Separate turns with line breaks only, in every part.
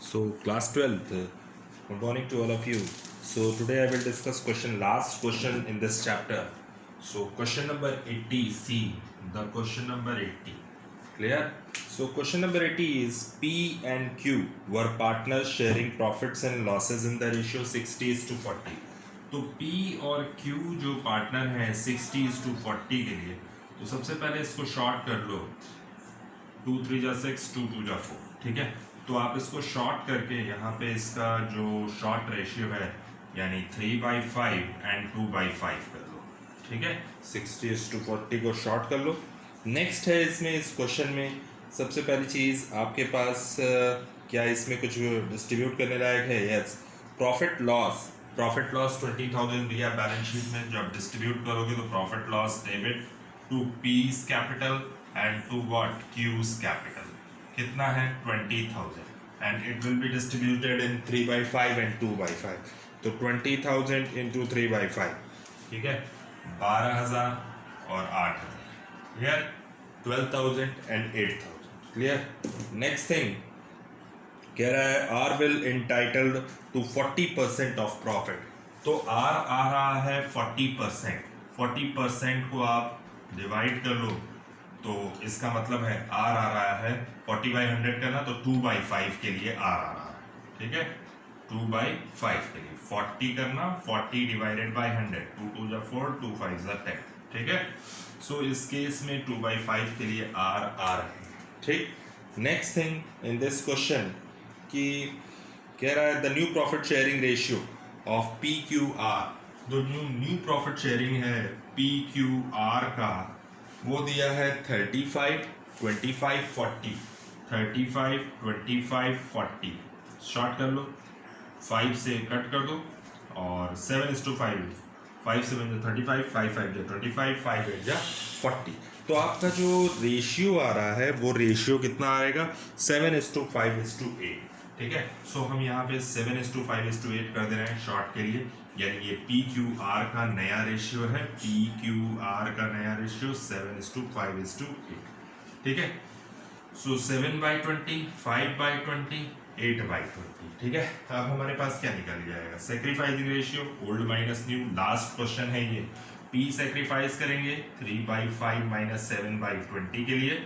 So class 12th, good morning to all of you. So today I will discuss last question in this chapter. So question number 80 C, the question number 80. Clear? So question number 80 is P and Q were partners sharing profits and losses in the ratio 60:40. तो P और Q जो partner हैं 60:40 के लिए, तो सबसे पहले इसको शॉर्ट कर लो, 2 3 जा 6, 2 2 जा 4, ठीक है। तो आप इसको शॉर्ट करके यहाँ पे इसका जो शॉर्ट रेशियो है यानी 3/5 एंड 2/5 कर लो, ठीक है। 60:40 को शॉर्ट कर लो। नेक्स्ट है इसमें, इस क्वेश्चन में सबसे पहली चीज़ आपके पास क्या इसमें कुछ डिस्ट्रीब्यूट करने लायक है? यस। प्रॉफिट लॉस 20,000 दिया बैलेंस शीट में, जब डिस्ट्रीब्यूट करोगे तो profit loss debit to P's capital and to what Q's capital कितना है 20,000 and it will be distributed in 3/5 एंड 2/5। तो 20,000 इंटू 3/5, ठीक है, 12,000 और 8,000, clear. 12,000 and 8,000, clear. Next thing कह रहा है R will entitled to 40% of profit. तो आर आ रहा है 40%, 40% को आप डिवाइड कर लो तो इसका मतलब है आर आ रहा है 40/100 करना, तो 2/5 के लिए आर आ रहा है, ठीक है। 2/5 के लिए 40 करना, 40 डिवाइडेड बाई 100, 2 2 जा 4, 2 5 जा 10, ठीक है। सो इस केस में 2/5 के लिए आर आ रहे हैं, ठीक। Next thing in this question कि कह रहा है the new profit sharing ratio of PQR। जो न्यू प्रॉफिट शेयरिंग है PQR का, वो दिया है 35 25 40, 35 25 40, शॉर्ट कर लो, 5 से कट कर दो और 7:5, 5 7 जो 35, 5 5 जो 25, 5 8 जा 40। तो आपका जो रेशियो आ रहा है वो रेशियो कितना आएगा 7:5:8, ठीक है। सो हम यहाँ पे 7:5:8 कर दे रहे हैं शॉर्ट के लिए, यानी ये PQR का नया रेशियो है, PQR का नया रेशियो 7:5:8, ठीक है। सो 7/20, 5/20, 8/20, ठीक है। अब हमारे पास क्या निकल जाएगा, sacrificing ratio, old minus new, last question है ये। P सेक्रीफाइस करेंगे 3/5 - 7/20 के लिए,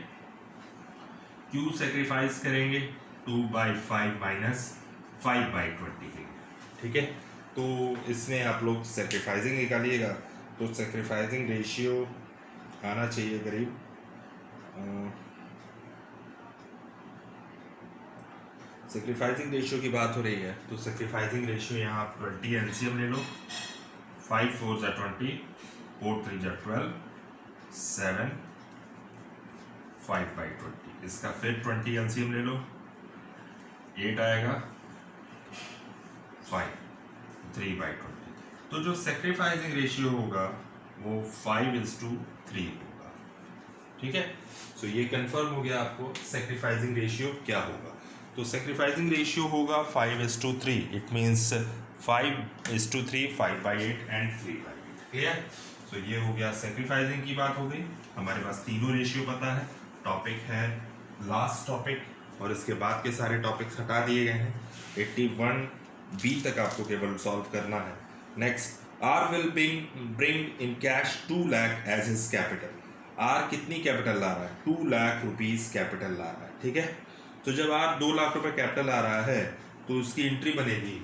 Q सेक्रीफाइस करेंगे 2/5 - 5/20 के लिए, ठीक है। तो इसमें आप लोग सेक्रीफाइसिंग निकालिएगा, तो सेक्रीफाइसिंग रेशियो आना चाहिए करीब सेक्रीफाइसिंग रेशियो की बात हो रही है तो सेक्रीफाइसिंग रेशियो यहाँ आप 20 एलसीएम ले लो, 5 4 जा 20, 4 3 जा 12, 7 5/20, इसका फिर 20 एलसीएम ले लो, 8 आएगा, 5 3/20। तो जो सेक्रीफाइसिंग रेशियो होगा वो 5:3 होगा, ठीक है। सो ये कंफर्म हो गया आपको सेक्रीफाइसिंग रेशियो क्या होगा। तो सेक्रीफाइसिंग रेशियो होगा 5:3, इट मीन्स 5:3, 5/8 एंड 3/8, क्लियर। सो ये हो गया सेक्रीफाइसिंग की बात हो गई। हमारे पास तीनों रेशियो पता है, टॉपिक है लास्ट टॉपिक, और इसके बाद के सारे टॉपिक्स हटा दिए गए हैं। 81B तक आपको केवल सॉल्व करना है। Next, R will bring in cash 2 lakh as his capital. R कितनी कैपिटल ला रहा है, 2 लाख रुपीज कैपिटल ला रहा है, ठीक है। तो जब आर 2 लाख रुपए कैपिटल आ रहा है तो उसकी एंट्री बनेगी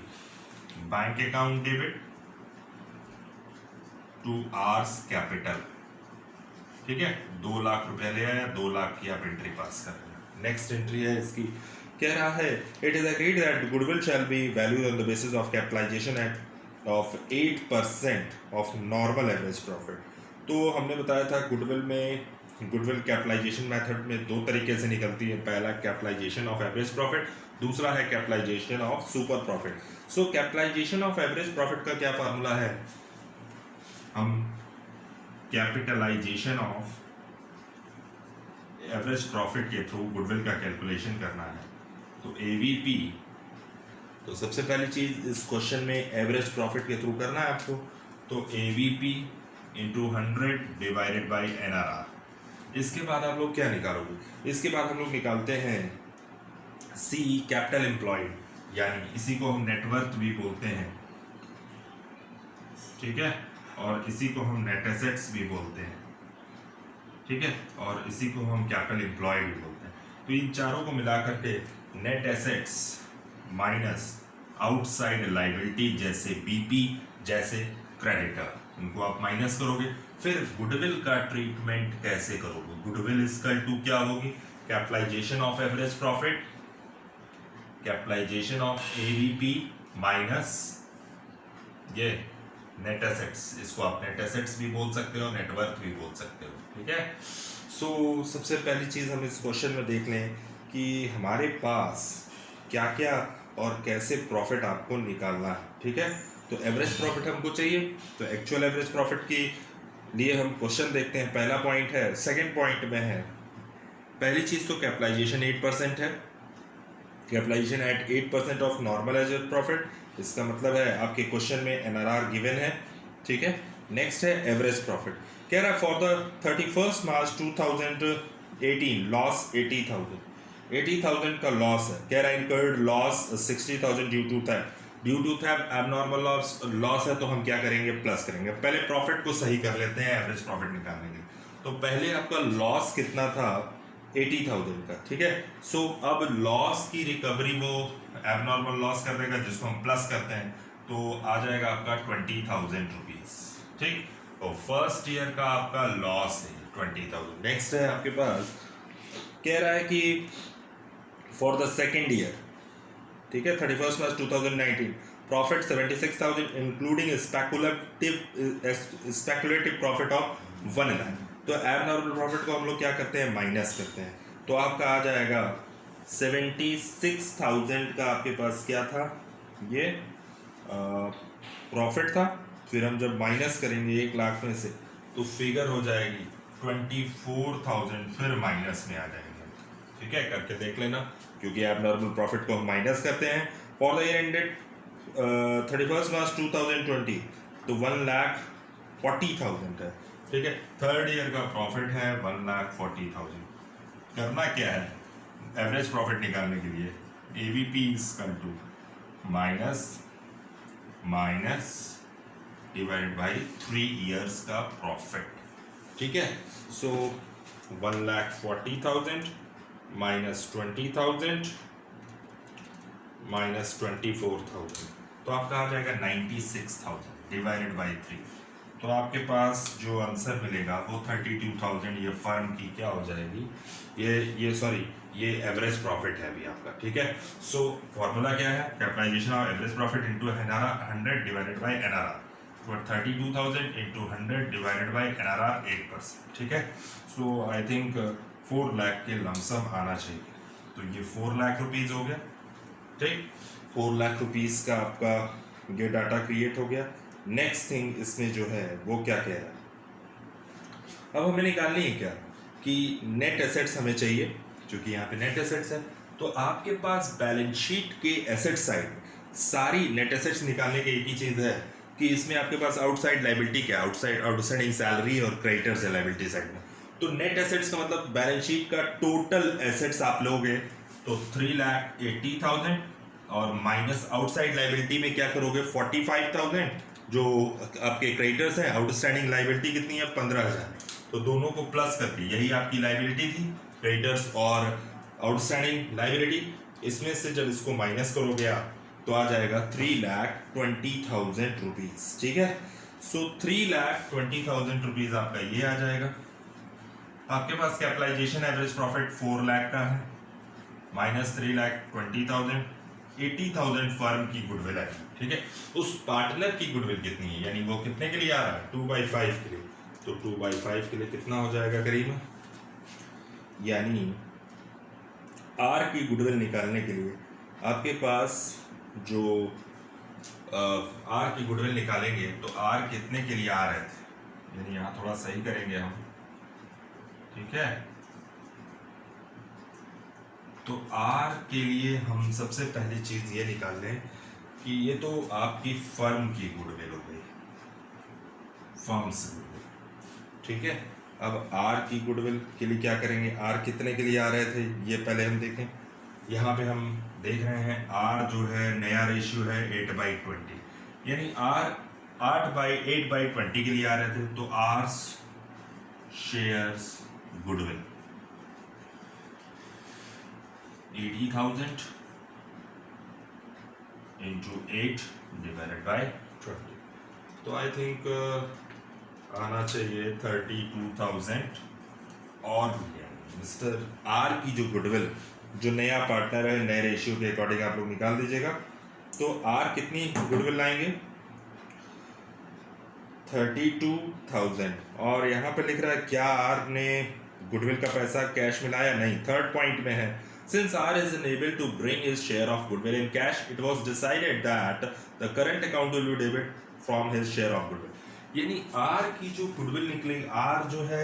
bank account debit to R's capital, ठीक है। 2 लाख रुपया ले आया, 2 लाख की आप एंट्री पास कर रहे हैं। नेक्स्ट एंट्री है इसकी, कह रहा है it is agreed that goodwill shall be valued on the basis of capitalisation at of 8% of normal average profit. तो हमने बताया था गुडविल कैपिटलाइजेशन मेथड में 2 तरीके से निकलती है, पहला कैपिटलाइजेशन ऑफ एवरेज प्रॉफिट, दूसरा है capitalisation of super profit. So capitalisation of average profit का क्या फार्मूला है, हम कैपिटलाइजेशन ऑफ एवरेज प्रॉफिट के थ्रू गुडविल का कैलकुलेशन करना है। तो एवीपी, तो सबसे पहली चीज इस क्वेश्चन में एवरेज प्रॉफिट के थ्रू करना है आपको, तो AVP into 100 divided by NRR। इसके बाद आप लोग क्या निकालोगे, इसके बाद हम लोग निकालते हैं सी कैपिटल एम्प्लॉयड, यानी इसी को हम नेटवर्थ भी बोलते हैं, ठीक है, और इसी को हम नेट एसेट्स भी बोलते हैं, ठीक है, और इसी को हम कैपिटल एम्प्लॉयड भी बोलते हैं। तो इन चारों को मिला करके net assets minus outside liability जैसे बीपी, जैसे क्रेडिटर, इनको आप माइनस करोगे। फिर गुडविल का ट्रीटमेंट कैसे करोगे? गुडविल इक्वल टू क्या होगी? Capitalisation of average profit, capitalisation of AVP minus ये नेट एसेट्स, इसको आप नेट एसेट्स भी बोल सकते हो, नेटवर्थ भी बोल सकते हो, ठीक है। सो सबसे पहली चीज़ हम इस क्वेश्चन में देख लें कि हमारे पास क्या क्या और कैसे प्रॉफिट आपको निकालना है, ठीक है। तो एवरेज प्रॉफिट हमको चाहिए, तो एक्चुअल एवरेज प्रॉफिट के लिए हम क्वेश्चन देखते हैं। पहला पॉइंट है, सेकेंड पॉइंट में है, पहली चीज़ तो कैपिटलाइजेशन 8% है, capitalisation at 8% of normal average profit, इसका मतलब है आपके क्वेश्चन में एनआरआर गिवन है, ठीक है। नेक्स्ट है एवरेज प्रॉफिट, कह रहा है फॉर द 31 मार्च 2018 लॉस 80,000 का लॉस है, कह रहा है incurred loss 60,000 due to theft, abnormal loss है, तो हम क्या करेंगे? प्लस करेंगे। पहले प्रॉफिट को सही कर लेते हैं एवरेज प्रॉफिट निकालने के लिए। तो पहले आपका लॉस कितना था? 80,000 का, ठीक है। सो अब लॉस की रिकवरी वो एबनॉर्मल लॉस कर देगा, जिसको हम प्लस करते हैं, तो आ जाएगा आपका 20,000 रुपीज, ठीक। और फर्स्ट ईयर का आपका लॉस है 20,000। नेक्स्ट है आपके पास, कह रहा है कि फॉर द सेकेंड ईयर, ठीक है, 31 मार्च 2019 profit 76,000 including speculative profit of 1 lakh. तो एबनॉर्मल प्रॉफिट को हम लोग क्या करते हैं? माइनस करते हैं। तो आपका आ जाएगा 76,000 का आपके पास क्या था? ये प्रॉफिट था। फिर हम जब माइनस करेंगे 1 लाख में से, तो फिगर हो जाएगी 24,000, फिर माइनस में आ जाएंगे, ठीक है। करके देख लेना, क्योंकि एबनॉर्मल प्रॉफिट को हम माइनस करते हैं। फॉर द ईयर एंडेड 31 मार्च 2020 तो 1,40,000 है, ठीक है। थर्ड ईयर का प्रॉफिट है 1,40,000। करना क्या है एवरेज प्रॉफिट निकालने के लिए? AVP equal to minus divide by 3 years का प्रॉफिट, ठीक है। सो 1,40,000 माइनस 20,000 माइनस 24,000, तो आपका आ जाएगा 96,000 डिवाइडेड बाई 3। तो आपके पास जो आंसर मिलेगा वो 32,000 ये फर्म की क्या हो जाएगी? ये एवरेज प्रॉफिट है अभी आपका, ठीक है। सो फॉर्मूला क्या है? Capitalisation of average profit into NRR 100 divided by NRR, तो 32,000 इंटू 100 डिवाइडेड बाई एनआरआर 8%, ठीक है। सो आई थिंक 4 लाख के लमसम आना चाहिए। तो ये 4 लाख रुपीज़ हो गया, ठीक। 4 लाख रुपीज़ का आपका ये डाटा क्रिएट हो गया। नेक्स्ट थिंग इसमें जो है वो क्या कह रहा है, अब हमें निकालनी है क्या कि नेट एसेट्स हमें चाहिए, क्योंकि यहाँ पे नेट एसेट्स है। तो आपके पास बैलेंस शीट के एसेट साइड सारी नेट एसेट्स निकालने की एक ही चीज़ है कि इसमें आपके पास आउटसाइड लाइबिलिटी क्या है? आउटसाइडिंग सैलरी और क्रेडिटर्स है लाइबिलिटी साइड में। तो नेट एसेट्स का मतलब बैलेंस शीट का टोटल एसेट्स आप लोगे तो 3,80,000 और माइनस आउटसाइड लाइबिलिटी में क्या करोगे? 45,000 जो आपके क्रेडिटर्स हैं। आउटस्टैंडिंग लाइबिलिटी कितनी है? 15,000। तो दोनों को प्लस करके यही आपकी लाइबिलिटी थी, क्रेडिटर्स और आउटस्टैंडिंग लाइबिलिटी। इसमें से जब इसको माइनस करोगे आप तो आ जाएगा 3,20,000 रुपीज़, ठीक है। सो 3,20,000 रुपीज़ आपका ये आ जाएगा। आपके पास कैपिटलाइजेशन एवरेज प्रॉफिट 4 लाख का है, माइनस 3,20,000, 80,000 फर्म की गुडविल है, ठीक है। उस पार्टनर की गुडविल कितनी है, यानी वो कितने के लिए आ रहा है? 2/5 के लिए। तो 2/5 के लिए कितना हो जाएगा करीब? यानी आर की गुडविल निकालने के लिए आपके पास जो आर की गुडविल निकालेंगे तो आर कितने के लिए आ रहे थे, यानी यहाँ थोड़ा सही करेंगे हम, ठीक है। तो आर के लिए हम सबसे पहली चीज़ ये निकाल लें कि ये तो आपकी फर्म की गुडविल हो गई, फर्म्स गुडविल, ठीक है। अब आर की गुडविल के लिए क्या करेंगे? आर कितने के लिए आ रहे थे ये पहले हम देखें। यहाँ पे हम देख रहे हैं R जो है नया रेशियो है 8/20, यानी R 8/20 के लिए आ रहे थे, तो R shares goodwill 80,000 into 8 divided by 20, तो आई थिंक आना चाहिए 32,000। और मिस्टर आर की जो गुडविल, जो नया पार्टनर है, नए रेशियो के अकॉर्डिंग आप लोग निकाल दीजिएगा। तो आर कितनी गुडविल लाएंगे? 32,000। और यहाँ पे लिख रहा है क्या आर ने गुडविल का पैसा कैश में लाया? नहीं, थर्ड पॉइंट में है, since R is unable to bring his share of goodwill in cash, it was decided that the current account will be debit from his share of goodwill। यानी R की जो goodwill निकलेगी, R जो है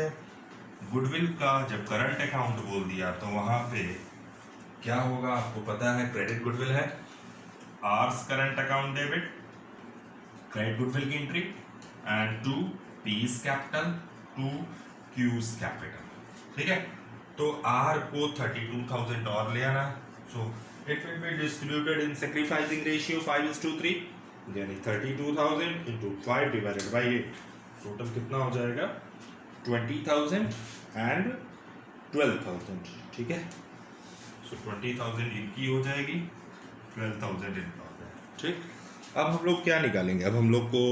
goodwill का जब current account बोल दिया तो वहां पे क्या होगा आपको पता है, क्रेडिट गुडविल है, R's current account debit, credit goodwill की एंट्री, and to P's capital, to Q's capital. ठीक है, तो आर को 32,000 और ले आना, so it will be distributed in sacrificing ratio 5:3, यानी 32,000 into 5 divided by 8, टोटल कितना हो जाएगा? 20,000 and 12,000। ठीक है, सो 20,000 इनकी हो जाएगी, 12,000 इनका हो जाएगा। ठीक, अब हम लोग क्या निकालेंगे? अब हम लोग को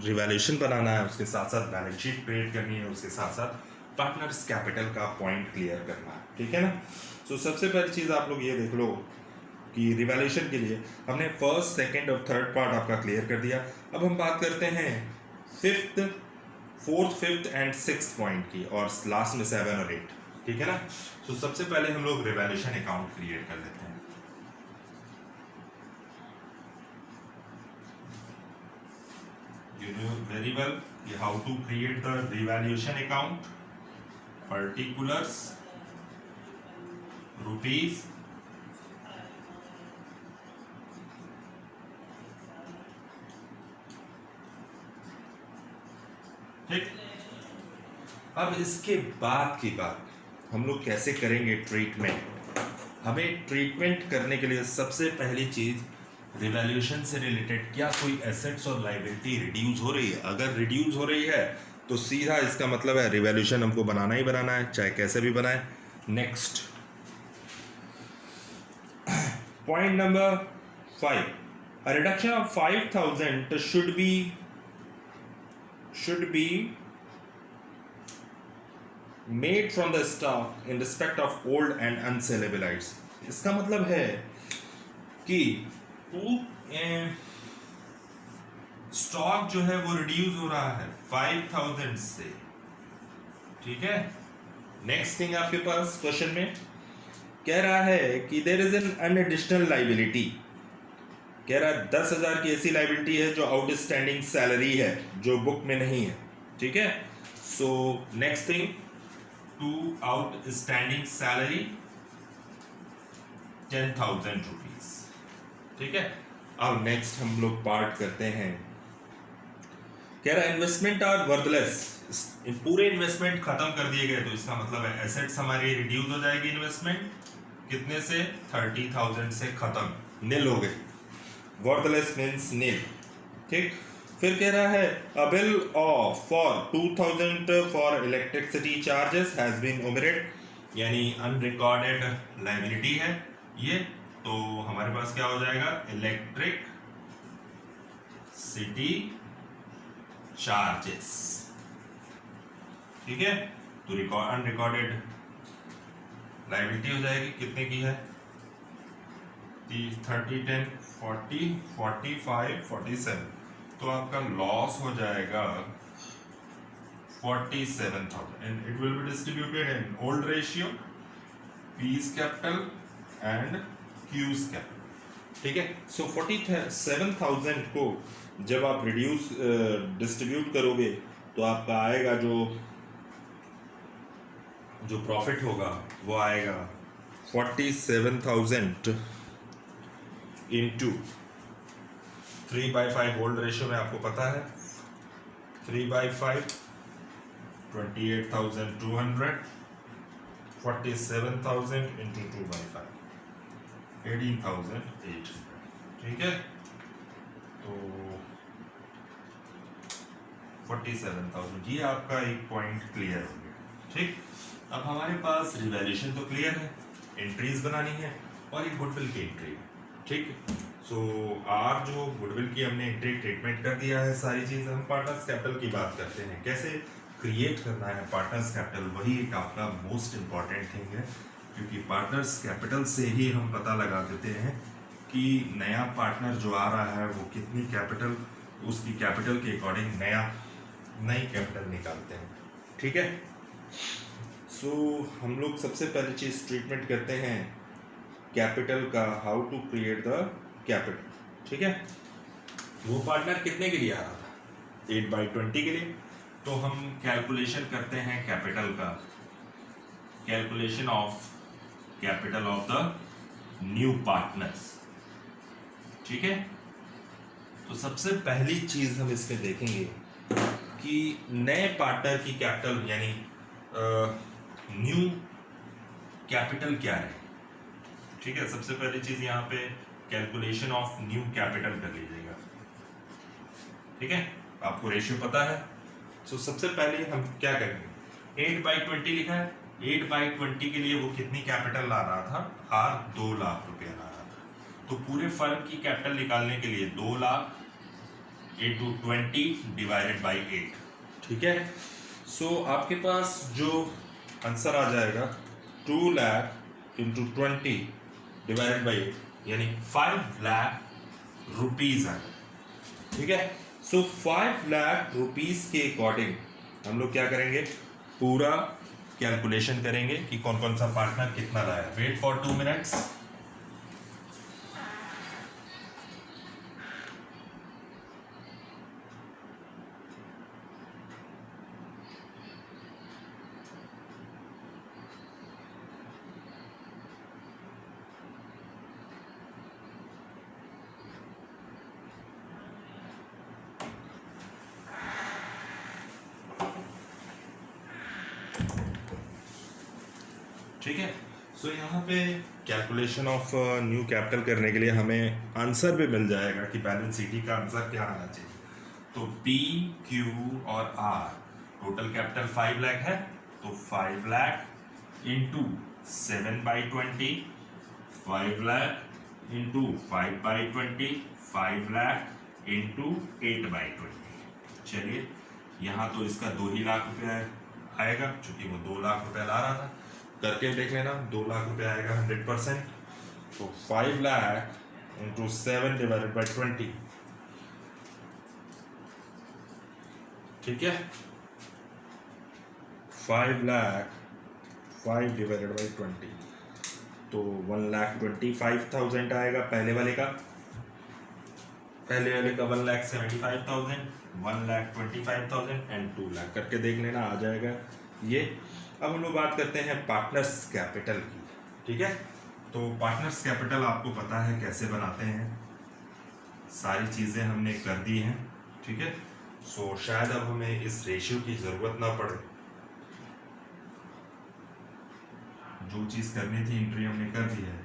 रिवैल्यूएशन बनाना है, उसके साथ साथ बैलेंस शीट क्रिएट करनी है, उसके साथ साथ पार्टनर्स कैपिटल का पॉइंट क्लियर करना है। ठीक है ना? सो सबसे पहली चीज़ आप लोग ये देख लो कि रिवैल्यूएशन के लिए हमने फर्स्ट, सेकंड और थर्ड पार्ट आपका क्लियर कर दिया। अब हम बात करते हैं fourth, fifth and sixth point की, और लास्ट में 7 और 8। ठीक है ना? सो सबसे पहले हम लोग रिवैल्यूएशन अकाउंट क्रिएट कर लेते हैं। You know very well how to create the revaluation account, particulars, rupees, ठीक। अब इसके बाद की बात हम लोग कैसे करेंगे ट्रीटमेंट। हमें ट्रीटमेंट करने के लिए सबसे पहली चीज, रिवैल्यूएशन से रिलेटेड क्या कोई एसेट्स और लायबिलिटी रिड्यूस हो रही है? अगर रिड्यूस हो रही है तो सीधा इसका मतलब है रिवैल्यूएशन हमको बनाना ही बनाना है, चाहे कैसे भी बनाए। Next point number 5, a reduction of 5,000 should be made from the stock in respect of old and unsellable items। इसका मतलब है कि स्टॉक जो है वो रिड्यूस हो रहा है 5,000 से। ठीक है, नेक्स्ट थिंग आपके पास क्वेश्चन में कह रहा है कि देयर इज एन अनएडिशनल लाइबिलिटी। कह रहा है 10,000 की ऐसी लाइबिलिटी है जो आउटस्टैंडिंग सैलरी है, जो बुक में नहीं है। ठीक है, so next thing, to outstanding salary 10,000 rupees. ठीक है, अब नेक्स्ट हम लोग पार्ट करते हैं। कह रहा है इन्वेस्टमेंट आर वर्थलेस, पूरे इन्वेस्टमेंट खत्म कर दिए गए, तो इसका मतलब है एसेट्स हमारी रिड्यूस हो जाएगी। इन्वेस्टमेंट कितने से? 30,000 से खत्म, नील हो गए। Worthless means nil. ठीक, फिर कह रहा है a bill of for 2,000 for electricity charges has been omitted, यानी अनरिकॉर्डेड लायबिलिटी है ये, तो हमारे पास क्या हो जाएगा? Electricity charges. ठीक है, तो अनरिकॉर्डेड लायबिलिटी हो जाएगी, कितने की है? 30, 10, 40, 45, 47, तो आपका लॉस हो जाएगा 47,000 and it will be distributed in old ratio, piece capital and cues capital. ठीक है, सो 47,000 को जब आप रिड्यूस डिस्ट्रीब्यूट करोगे तो आपका आएगा जो प्रॉफिट होगा वो आएगा 47,000 इंटू 3/5 ओल्ड रेशियो में, आपको पता है 3/5 28,200, 47,000 इंटू 2/5 18,800, ठीक है। तो 47,000, ये आपका एक पॉइंट क्लियर हो गया, ठीक। अब हमारे पास रिवैल्यूएशन तो क्लियर है, एंट्रीज बनानी है और एक गुडविल की एंट्री है, ठीक। सो आर जो गुडविल की हमने एंट्री ट्रीटमेंट कर दिया है सारी चीज़। हम पार्टनर्स कैपिटल की बात करते हैं, कैसे क्रिएट करना है पार्टनर्स कैपिटल, वही एक आपका मोस्ट इम्पॉर्टेंट थिंग है, क्योंकि पार्टनर्स कैपिटल से ही हम पता लगा देते हैं कि नया पार्टनर जो आ रहा है वो कितनी कैपिटल, उसकी कैपिटल के अकॉर्डिंग नई कैपिटल निकालते हैं, ठीक है। सो हम लोग सबसे पहली चीज़ ट्रीटमेंट करते हैं कैपिटल का, how to create the capital, ठीक है। वो पार्टनर कितने के लिए आ रहा था? 8/20 के लिए। तो हम कैलकुलेशन करते हैं कैपिटल का, calculation of capital of the new partners, ठीक है। तो सबसे पहली चीज हम इसमें देखेंगे कि नए पार्टनर की कैपिटल यानी न्यू कैपिटल क्या है, ठीक है। सबसे पहली चीज यहाँ पे कैलकुलेशन ऑफ न्यू कैपिटल कर लीजिएगा, ठीक है। आपको रेशियो पता है। सो सबसे पहले हम क्या करेंगे, 8/20 लिखा है, 8/20 के लिए वो कितनी कैपिटल ला रहा था? आर 2 लाख रुपया ला रहा था। तो पूरे फर्म की कैपिटल निकालने के लिए 2 लाख इंटू 20 डिवाइडेड बाई 8, ठीक है। सो आपके पास जो आंसर आ जाएगा 2 लाख इंटू 20 डिवाइडेड बाई 8, यानी 5 लाख रुपीज आएगा, ठीक है। सो 5 लाख रुपीज के अकॉर्डिंग हम लोग क्या करेंगे, पूरा कैलकुलेशन करेंगे कि कौन कौन सा पार्टनर कितना लाया। Wait for 2 minutes. ठीक है। सो यहाँ पे कैलकुलेशन ऑफ न्यू कैपिटल करने के लिए हमें आंसर भी मिल जाएगा कि बैलेंस शीट का आंसर क्या आना चाहिए। तो पी क्यू और आर टोटल कैपिटल 5 लाख है, तो 5 lakh into 7/20, 5 lakh into 5/20, 5 lakh into 8/20। चलिए यहाँ तो इसका 2 ही लाख रुपया आएगा, चूंकि वो 2 लाख रुपया ला रहा था। करके देख लेना, 2 लाख रुपया आएगा 100%। तो 5 लाख इंटू 7 डिवाइडेड बाई 20, ठीक है। 5 लाख 5 डिवाइडेड बाई 20, तो 1,25,000 आएगा पहले वाले का। 1,75,000, 1,25,000 एंड 2 लाख करके देख लेना, आ जाएगा ये। अब हम लोग बात करते हैं पार्टनर्स कैपिटल की, ठीक है। तो पार्टनर्स कैपिटल आपको पता है कैसे बनाते हैं, सारी चीज़ें हमने कर दी हैं, ठीक है। सो शायद अब हमें इस रेशियो की ज़रूरत ना पड़े, जो चीज़ करनी थी एंट्री हमने कर दी है।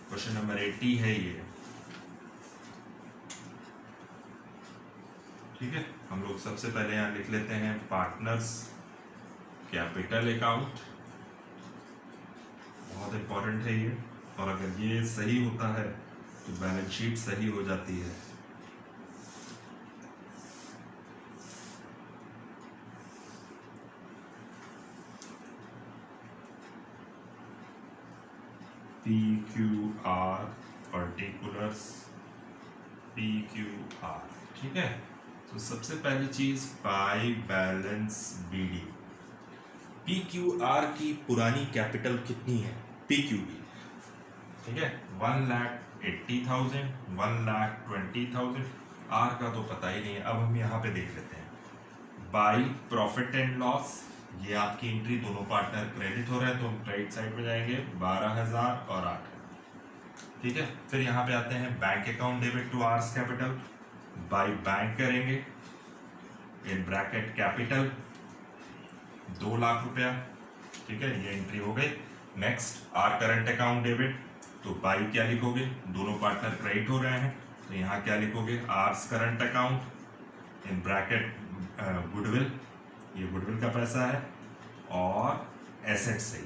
क्वेश्चन नंबर 80 है ये, ठीक है। हम लोग सबसे पहले यहाँ लिख लेते हैं पार्टनर्स कैपिटल अकाउंट, बहुत इंपॉर्टेंट है ये, और अगर ये सही होता है तो बैलेंस शीट सही हो जाती है। PQR पर्टिकुलर्स, PQR, ठीक है। तो सबसे पहली चीज बाय बैलेंस BD। PQR की पुरानी कैपिटल कितनी है? PQ की, ठीक है, 1,80,000, 1,20,000। R का तो पता ही नहीं है, अब हम यहाँ पे देख लेते हैं बाय प्रॉफिट एंड लॉस। ये आपकी एंट्री दोनों पार्टनर क्रेडिट हो रहे हैं, तो हम क्रेडिट साइड में जाएंगे 12,000 और 8,000, ठीक है। फिर यहाँ पे आते हैं bank account debit to R's capital, by bank करेंगे, इन ब्रैकेट कैपिटल 2 लाख रुपया, ठीक है, ये एंट्री हो गई। Next R current account debit तो बाई क्या लिखोगे, दोनों पार्टनर क्रेडिट हो रहे हैं, तो यहाँ क्या लिखोगे, R's current account in bracket goodwill, ये गुडविल का पैसा है और एसेट से,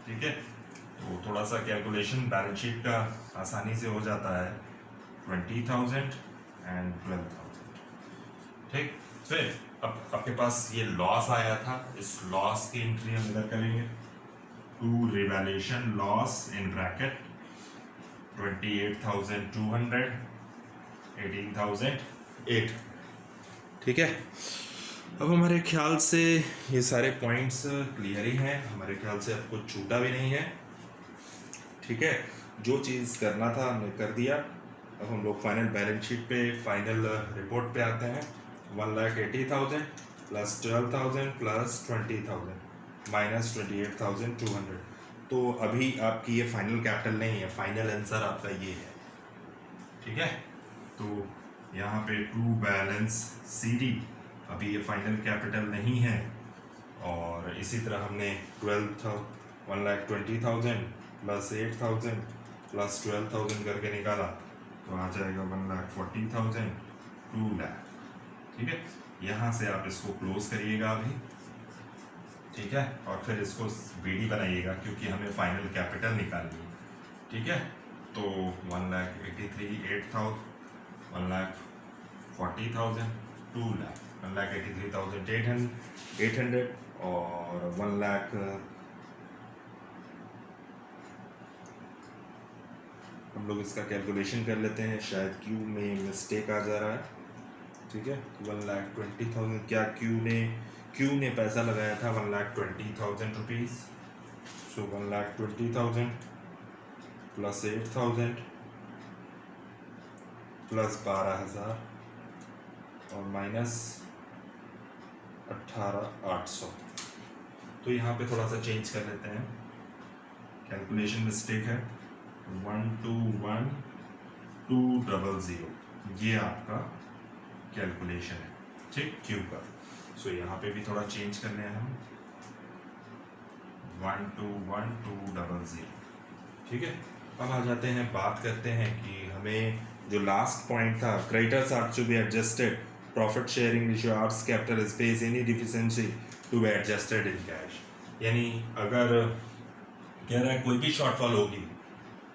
ठीक है। तो थोड़ा सा कैलकुलेशन बैलेंस शीट का आसानी से हो जाता है, 20,000 एंड 12,000, ठीक। फिर अब आपके पास ये लॉस आया था, इस लॉस की एंट्री हम इधर करेंगे, to revaluation loss in bracket 28,200, 18,008, ठीक है। अब हमारे ख्याल से ये सारे पॉइंट्स क्लियर ही हैं, हमारे ख्याल से अब कुछ छूटा भी नहीं है, ठीक है। जो चीज़ करना था हमने कर दिया। अब हम लोग फाइनल बैलेंस शीट पे, फाइनल रिपोर्ट पे आते हैं। 1,80,000 प्लस 12,000 प्लस 20,000 माइनस 28,200। तो अभी आपकी ये फाइनल कैपिटल नहीं है, फाइनल आंसर आपका ये है, ठीक है। तो यहाँ पे टू बैलेंस CD, अभी ये फाइनल कैपिटल नहीं है। और इसी तरह हमने 1,20,000 प्लस 8,000 प्लस 12,000 करके निकाला, तो आ जाएगा 1,40,000, 2 लाख, ठीक है। यहाँ से आप इसको क्लोज करिएगा अभी, ठीक है, और फिर इसको BD बनाइएगा क्योंकि हमें फाइनल कैपिटल निकालनी है, ठीक है। तो 1,83,800, 1,40,000, 2 लाख, 1,83,800 और 1 लाख, हम लोग इसका कैलकुलेशन कर लेते हैं, शायद क्यू में मिस्टेक आ जा रहा है, ठीक है। 1,20,000, क्या क्यू ने पैसा लगाया था 1,20,000 रुपीज़, सो 1,20,000 प्लस 8,000 प्लस 12,000 और माइनस 18,800। तो यहाँ पे थोड़ा सा चेंज कर लेते हैं, कैलकुलेशन मिस्टेक है, 121,200, ये आपका कैलकुलेशन है, ठीक, क्यू का। सो यहाँ पे भी थोड़ा चेंज करने हैं हम, 121,200, ठीक है। अब आ जाते हैं, बात करते हैं कि हमें जो लास्ट पॉइंट था, creditors are to be adjusted, profit sharing ratio R's capital space any deficiency to be adjusted in cash. यानी अगर कह रहा है कोई भी शॉर्टफॉल होगी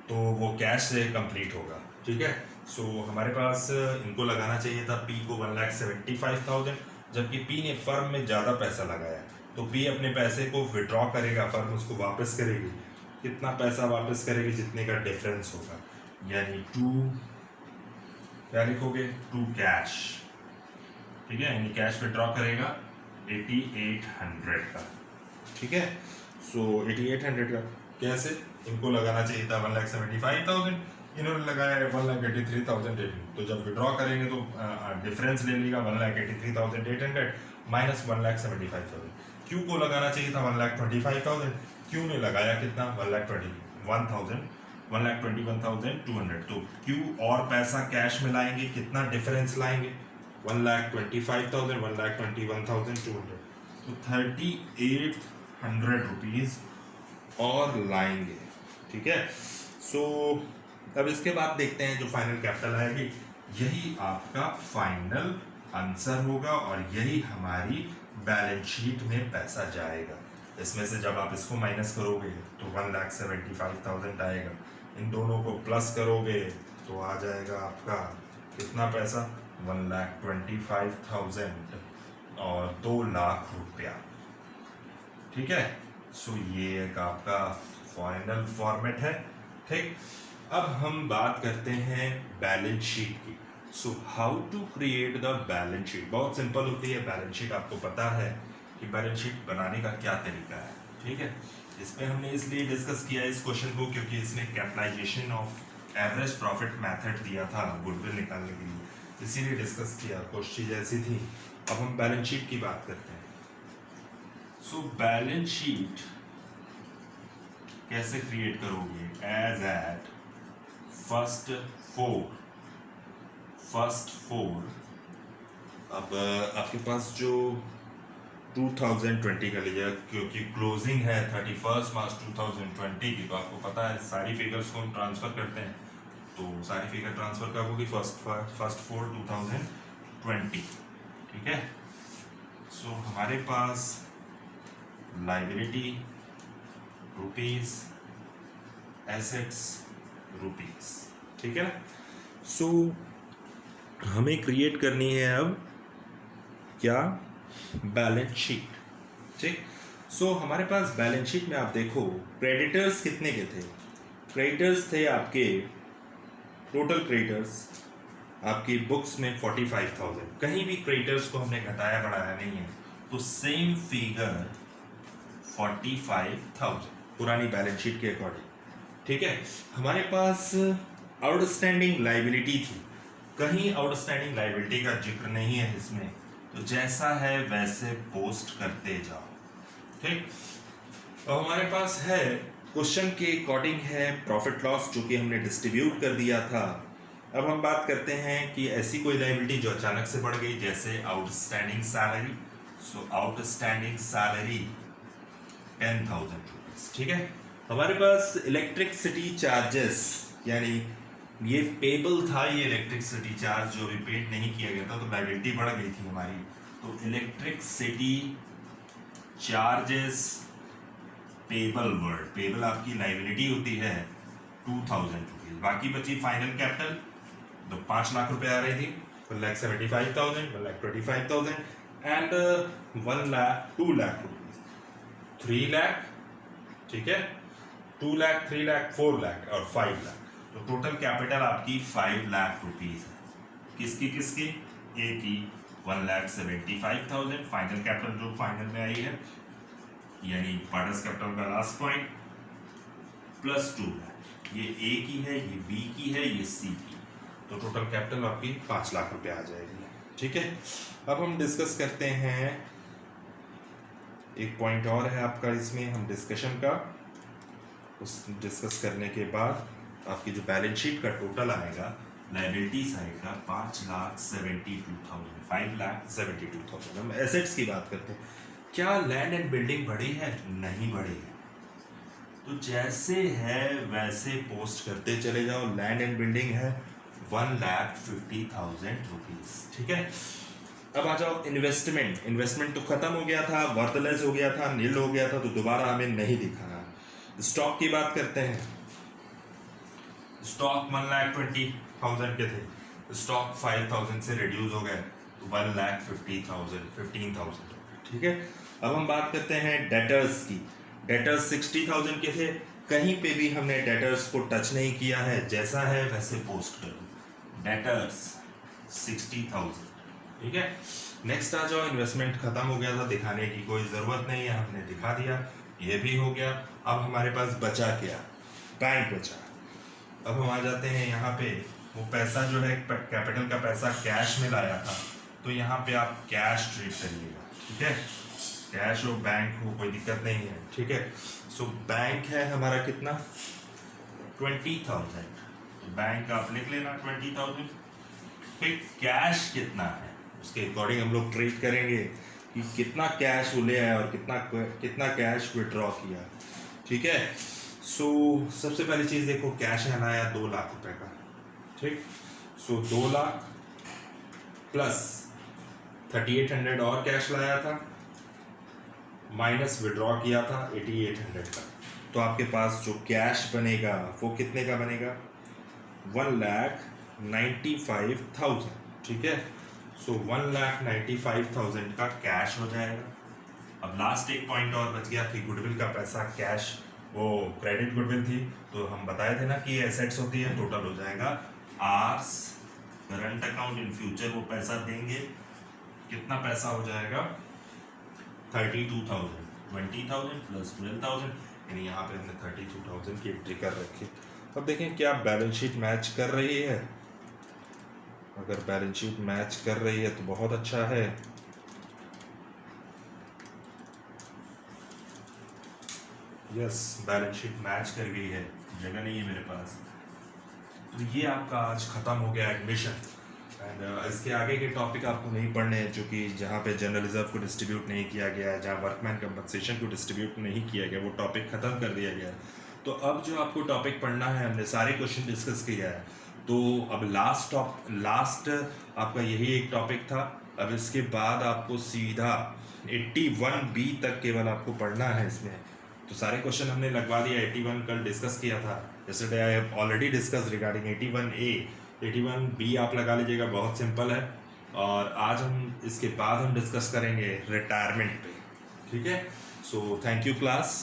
तो वो कैश से कंप्लीट होगा, ठीक है। सो हमारे पास इनको लगाना चाहिए था P को 1,75,000, जबकि P ने फर्म में ज़्यादा पैसा लगाया, तो P अपने पैसे को विड्रॉ करेगा, फर्म उसको वापस करेगी, कितना पैसा वापस करेगी, जितने का डिफरेंस होगा, यानी 2, क्या लिखोगे, 2 कैश, ठीक है, यानी कैश विड्रॉ करेगा 8,800 का, ठीक है। सो 8,800 का कैसे, इनको लगाना चाहिए था 1,75,000, इन्होंने लगाया 1,83,800, तो जब विड्रॉ करेंगे तो डिफरेंस ले लेगा 1,83,800 माइनस 1,75,000। क्यू को लगाना चाहिए था 1,25,000, क्यू ने लगाया कितना, 1,21,200, तो क्यू और पैसा कैश में लाएंगे, कितना डिफरेंस लाएंगे, 1,25,000, 1,21,200, तो 3,800 रुपीज़ और लाएंगे, ठीक है। सो अब इसके बाद देखते हैं जो फाइनल कैपिटल आएगी, यही आपका फाइनल आंसर होगा और यही हमारी बैलेंस शीट में पैसा जाएगा। इसमें से जब आप इसको माइनस करोगे तो 1,75,000 आएगा, इन दोनों को प्लस करोगे तो आ जाएगा आपका कितना पैसा, 1,25,000 और 2 लाख रुपया, ठीक है। सो ये एक आपका फाइनल फॉर्मेट है, ठीक। अब हम बात करते हैं बैलेंस शीट की। So how to create the balance sheet, बहुत सिंपल होती है बैलेंस शीट, आपको पता है कि बैलेंस शीट बनाने का क्या तरीका है, ठीक है। इस पर हमने इसलिए डिस्कस किया इस क्वेश्चन को क्योंकि इसने capitalisation of average profit method दिया था गुडविल निकालने के लिए, इसीलिए डिस्कस किया, क्वेश्चन जैसी थी। अब हम बैलेंस शीट की बात करते हैं। सो बैलेंस शीट कैसे क्रिएट करोगे, एज एट फर्स्ट फोर। अब आपके पास जो 2020 का लीजिए, क्योंकि क्लोजिंग है 31 मार्च 2020 की, तो आपको पता है सारी फिगर्स को हम ट्रांसफ़र करते हैं, तो सारी फिगर ट्रांसफ़र कब होगी? फर्स्ट 4/2020, ठीक है। सो हमारे पास लाइबिलिटी रुपीज़, एसेट्स रुपीज़, ठीक है ना। सो हमें क्रिएट करनी है अब क्या? बैलेंस शीट, ठीक। सो हमारे पास बैलेंस शीट में आप देखो क्रेडिटर्स कितने के थे? क्रेडिटर्स थे आपके, टोटल क्रेडिटर्स आपकी बुक्स में 45,000। कहीं भी क्रेडिटर्स को हमने घटाया बढ़ाया नहीं है, तो सेम फिगर 45,000 पुरानी बैलेंस शीट के अकॉर्डिंग, ठीक है। हमारे पास आउटस्टैंडिंग लाइबिलिटी थी, कहीं आउटस्टैंडिंग लाइबिलिटी का जिक्र नहीं है इसमें, तो जैसा है वैसे पोस्ट करते जाओ, ठीक। तो हमारे पास है क्वेश्चन के अकॉर्डिंग है प्रॉफिट लॉस, जो कि हमने डिस्ट्रीब्यूट कर दिया था। अब हम बात करते हैं कि ऐसी कोई लाइबिलिटी जो अचानक से बढ़ गई, जैसे आउटस्टैंडिंग सैलरी। सो आउटस्टैंडिंग सैलरी 10,000 रुपीज, ठीक है। हमारे पास इलेक्ट्रिसिटी चार्जेस, यानी ये पेबल था, ये इलेक्ट्रिसिटी चार्ज जो अभी पेड नहीं किया गया था, तो लाइबिलिटी बढ़ गई थी हमारी। तो electricity charges payable, word payable आपकी लाइबिलिटी होती है 2,000 रुपीज। बाकी बची फाइनल कैपिटल, तो 5 लाख रुपए आ रही थी, 1,75,000, 1,25,000 एंड 1 लाख, 2 लाख रुपीज, 3 लाख, ठीक है, 2 लाख, 3 लाख, 4 लाख और 5 लाख। तो टोटल कैपिटल आपकी 5 लाख रुपीज है। किसकी किसकी? ए की 1,75,000 फाइनल कैपिटल जो फाइनल में आई है, यानी पार्टनर्स कैपिटल का लास्ट पॉइंट, प्लस 2 लाख। ये ए की है, ये बी की है, ये सी की, तो टोटल कैपिटल आपकी 5 लाख रुपए आ जाएगी, ठीक है। अब हम डिस्कस करते हैं, एक पॉइंट और है आपका इसमें हम डिस्कशन का, उस डिस्कस करने के बाद आपकी जो बैलेंस शीट का टोटल आएगा लाइबिलिटी साइड का 5,72,000, 5,72,000। हम एसेट्स की बात करते हैं। क्या लैंड एंड बिल्डिंग बढ़ी है? नहीं बढ़ी है, तो जैसे है वैसे पोस्ट करते चले जाओ। लैंड एंड बिल्डिंग है 1,50,000 रुपीज, ठीक है। अब आ जाओ इन्वेस्टमेंट। इन्वेस्टमेंट तो खत्म हो गया था, वर्थलेस हो गया था, नील हो गया था, तो दोबारा हमें नहीं दिखाना। स्टॉक की बात करते हैं। स्टॉक 1,20,000 के थे, स्टॉक 5,000 से रिड्यूस हो गए, तो 1,50,000, 15,000, ठीक है। अब हम बात करते हैं डेटर्स की। डेटर्स 60,000 के थे, कहीं पे भी हमने डेटर्स को टच नहीं किया है, जैसा है वैसे पोस्ट करो। डेटर्स 60,000, ठीक है। नेक्स्ट आ जाओ, इन्वेस्टमेंट खत्म हो गया था, दिखाने की कोई ज़रूरत नहीं है, हमने दिखा दिया, ये भी हो गया। अब हमारे पास बचा क्या? बैंक बचा। अब हम आ जाते हैं यहाँ पे, वो पैसा जो है कैपिटल का पैसा कैश में लाया था, तो यहाँ पे आप कैश ट्रीट करिएगा, ठीक है। कैश हो बैंक हो कोई दिक्कत नहीं है, ठीक है। सो बैंक है हमारा कितना? 20,000, तो बैंक आप लिख लेना 20,000। फिर कैश कितना है, उसके अकॉर्डिंग हम लोग ट्रीट करेंगे कि कितना कैश वो ले आया और कितना कैश विड्रॉ किया, ठीक है। सो सबसे पहली चीज़ देखो, कैश है लाया 2 लाख रुपए का, ठीक। सो 2 लाख प्लस 3,800 और कैश लाया था, माइनस विड्रॉ किया था 8,800 का, तो आपके पास जो कैश बनेगा वो कितने का बनेगा? 1,95,000, ठीक है। सो 1,95,000 का कैश हो जाएगा। अब लास्ट एक पॉइंट और बच गया कि गुडविल का पैसा कैश, वो क्रेडिट गुडविल थी, तो हम बताए थे ना कि एसेट्स होती है, टोटल हो जाएगा R's current account in future, वो पैसा देंगे, कितना पैसा हो जाएगा? 32,000, 20,000 प्लस 12,000, यानी यहाँ पे हमने 32,000 की एंट्री कर रखी। अब देखें क्या बैलेंस शीट मैच कर रही है। अगर बैलेंस शीट मैच कर रही है तो बहुत अच्छा है। यस, बैलेंस शीट मैच कर गई है, जगह नहीं है मेरे पास। तो ये आपका आज खत्म हो गया एडमिशन। एंड इसके आगे के टॉपिक आपको नहीं पढ़ने हैं, जो कि जहाँ पे जनरल रिजर्व को डिस्ट्रीब्यूट नहीं किया गया है, जहाँ वर्कमैन कंपनसेशन को डिस्ट्रीब्यूट नहीं किया गया, वो टॉपिक ख़त्म कर दिया गया है। तो अब जो आपको टॉपिक पढ़ना है, हमने सारे क्वेश्चन डिस्कस किया है, तो अब लास्ट आपका यही एक टॉपिक था। अब इसके बाद आपको सीधा 81B तक केवल आपको पढ़ना है इसमें। तो सारे क्वेश्चन हमने लगवा दिया। 81 कल डिस्कस किया था, yesterday I have already discuss regarding 81A। 81B आप लगा लीजिएगा, बहुत सिंपल है। और आज हम इसके बाद हम डिस्कस करेंगे रिटायरमेंट पे, ठीक है। So thank you class.